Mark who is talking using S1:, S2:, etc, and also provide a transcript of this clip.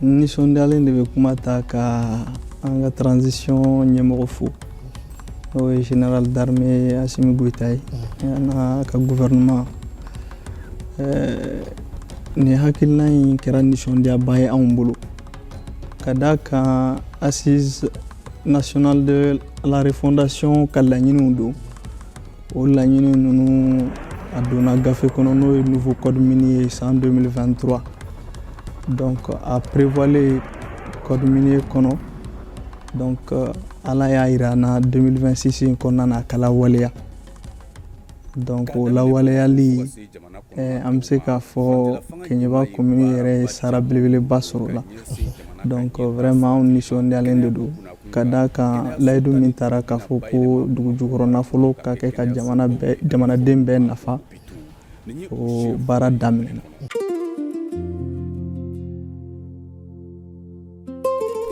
S1: nisɔndiyalen de bɛ kuma ta ka an ka transition ɲɛmɔgɔ fo n'o ye général d'armée Assimi Goïta ye n'a ka gouvernement. Nin hakilina in kɛra nisɔndiyaba ye anw bolo ka d'a kan assise nationale de la refondation ka laɲiniw don. O laɲini ninnu a donna gafe kɔnɔ n'o ye nouveau code minier san 2023. Donc a prévoiler code minier kɔnɔ. Donc ala y'a yira na 2026 in kɔnɔna na a kala waleya. Donc o lawaleyali an bɛ se k'a fɔ Keɲeba commune yɛrɛ ye sara belebeleba sɔrɔ la. Donc vraiment anw nisɔndiyalen de don ka d'a kan layidu min taara k'a fɔ ko dugujukɔrɔ nafolo ka kɛ ka jamanaden bɛɛ nafa o baara daminɛna.